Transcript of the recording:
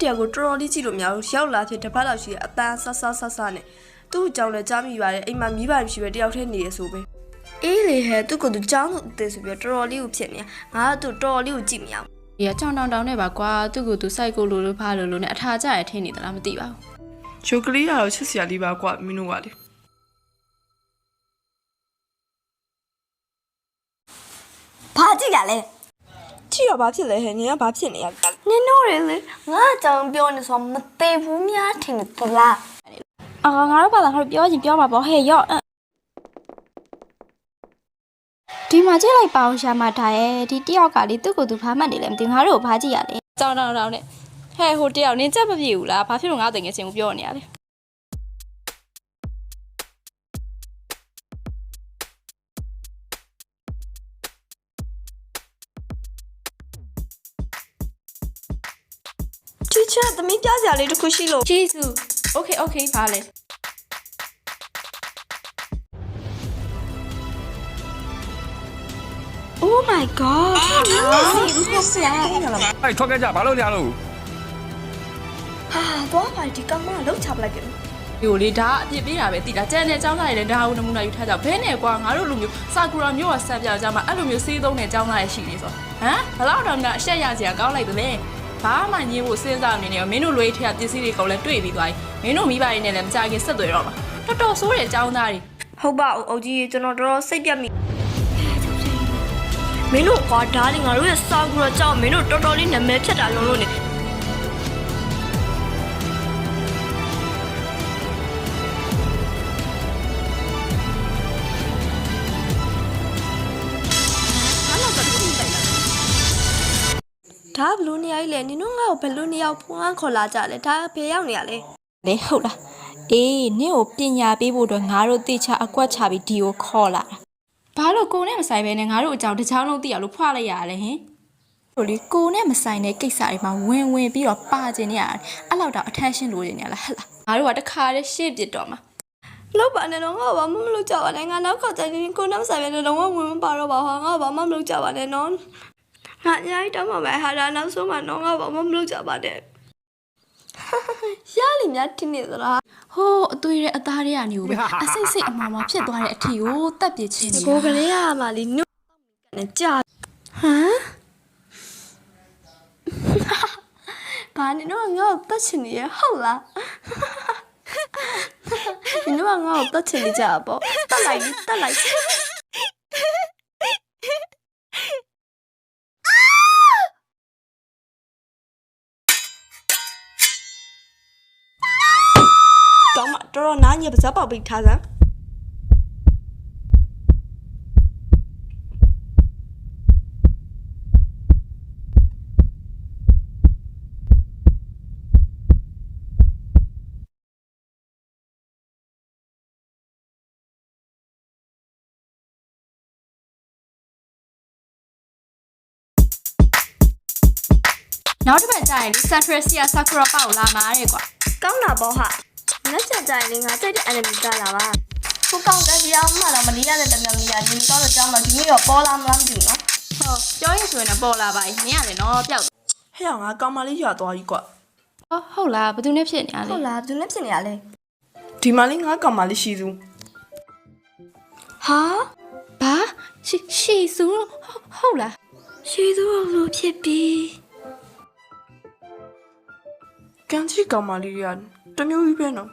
တယောက်ကိုတော်တော်လေးကြည့်လို့မရဘူးရောက်လာဖြစ်တစ်ပတ်လောက်ရှိတဲ့အတန်းဆဆနဲ့သူ့အကြောင်းလည်းကြားမိပါတယ်အိမ်မှာမိဘမရှိပဲတယောက်တည်းနေရဆိုပဲအေးလေဟဲ့သူ့ကိုသူကြောင်းလို့အသေးဆိုပြီးတော်တော်လေးကိုဖြစ်နေငါကသူတော်တော်လေးကိုကြည့်မရဘူးဒီကကြောင်တောင်နဲ့ပါကွာသူ့ကိုသူစိုက်ကိုလိုဖားလို့နဲ့အထာကြရထင်းနေသလားမသိပါဘူးချိုကလေးကတော့ချစ်စရာလေးပါကွာမင်းတို့ကလေဘာကြည့်ရလဲကြည့်ရဘာဖြစ်လဲဟဲ့နင်ကဘာဖြစ်နေရလဲနင်တို့လေငါအကြောင်းပြောနေဆိုမသေးဘူးများထင်တယ်သလားငါတို့ဘာသာငါတို့ပြောရင်ပြောမှာပေါ့ဟဲ့ရော့ဒီမှာကြည့်လိုက်ပါအောင်ရှာမထားရဲ့ဒီတယောက်ကလေသူ့ကိုယ်သူဖားမှတ်နေလဲမသိငါတို့ကိုဖားကြည့်ရလဲကြောင်တောင်နဲ့ဟဲ့ဟိုတယောက်နင်းချက်မပြေဘူးလားဘာဖြစ်လို့ငါတငယ်ချင်းကိုပြောနေရလဲချစ်သမီးပြစရာလေးတစ်ခုရှိလို့ဂျေစုโอเคပါလေOh my god 哎，ထွက်ခဲ့ကြဘာလို့နေရလို့ဟာတော့ပါဒီကောင်မလောက်ချပလိုက်တယ်ဒီကိုလေဒါအပြစ်ပေးတာပဲတိတာကြံတဲ့အကြောင်းသားတွေလည်းဒါဟုတ်နမူနာယူထားကြဘဲနဲ့ကွာငါတို့လူမျိုးစာကူရာမျိုးကဆက်ပြကြမှာအဲ့လိုမျိုးစေးသုံးတဲ့အကြောင်းသားတွေရှိနေဆိုဟမ်ဘလောက်တော့ကအရှက်ရစရာကောင်းလိုက်တယ်ဘာမှညင်းဖို့စဉ်းစားနေနေရောမင်းတို့လွေးထက်ပစ္စည်းတွေကုန်လဲတွေ့ပြီးသွားပြီမင်းတို့မိဘတွေနဲ့လည်းမကြခင်ဆက်သွယ်တော့မှာတော်ဆိုးတဲ့အကြောင်းသားတွေဟုတ်ပါအုပ်ကြီးကျွန်တော်တော်စိတ်ပြတ်မိမင်းတို့ကွာဒါလေးငါတို့ရဲ့စာကူရာကြောင့်မင်းတို့တော်တော်လေးနာမည်ဖြတ်တာလုံးလုံးနေဒါဘလို့နေရလဲနင်တို့ငါ့ကိုဘလို့နေရောက်ဖုန်းခေါ်လာကြလဲဒါဘယ်ရောက်နေရလဲလေဟုတ်လားအေးနင့်ကိုပညာပေးဖို့တော့ငါတို့တေချာအကွက်ချပြီးဒီကိုခေါ်လာတာဘာလို့ကိုနဲ့မဆိုင်ပဲနဲ့ငါတို့အကြောင်းတစ်ချောင်းလုံးသိရလို့ဖွာလိုက်ရတယ်ဟင်ဟိုလေကိုနဲ့မဆိုင်တဲ့ကိစ္စတွေမှာဝင်ပြီးတော့ပါကျင်နေရတယ်အဲ့လောက်တော့ attention လိုနေရလားဟဲ့လားငါတို့ကတခါတည်းရှေ့ပြစ်တော့မှာလောက်ပါနဲ့တော့ငါဘာမှမလုပ်ကြပါနဲ့ငါနောက်ခေါက်ကြရင်ကိုနဲ့မဆိုင်ပဲနဲ့လုံးဝဝင်မပါတော့ပါဟာငါဘာမှမလုပ်ကြပါနဲ့နော်ငါအများကြီးတောင်းပါမယ်ဟာဒါနောက်ဆုံးမှတော့ငါဘာမှမလုပ်ကြပါနဲ့ရလိမ့်များတင်းနေသလားဟိုးအသွေးရဲ့အသားတွေကနေကိုပဲအစိတ်အမားဖြစ်သွားတဲ့အထီကိုတက်ပြစ်ချင်းနေကိုကလေးရမှာလीနုနဲ့ကြာဟမ်ဘာနေတော့ငါ့ကိုပတ်ချင်နေရဟုတ်လားဒီတော့ငါ့ကိုပတ်ချင်နေကြပေါ့တက်လိုက်ကောင်းမတော်နားညပါစပ်ပေါက်ပြီးထားစမ်းနောက်တစ်ပတ်ကျရင် Central Sia Sakura ပေါက်လာမှာတဲ့ကွာကောင်းတာပေါ့ဟာလက်ချက်ကြရင်ငါစိတ်တဲ့ enemy ကလာပါဟိုကောင်းတဲ့ပြောင်းမှတော့မလီရတဲ့တမန်မီယာဒီတော့ကြောင်းတော့ဒီနေ့တော့ပေါ်လာမလားမသိဘူးနော်ဟုတ်ပြောရင်ဆိုရင်တော့ပေါ်လာပါ යි နင်ကလည်းနော်ပျောက်ဟဲ့ငါကောင်မလေးရွာသွားကြီးကွာဟုတ်လားဘယ်သူနဲ့ဖြစ်နေရလဲဟုတ်လားဘယ်သူနဲ့ဖြစ်နေရလဲဒီမလေးငါကောင်မလေးရှိသူဟာဘာရှီစုဟုတ်လားရှီသူလို့ဖြစ်ပြီးကန်ချီကောင်မလေးရတမျိုးကြီးပဲနော်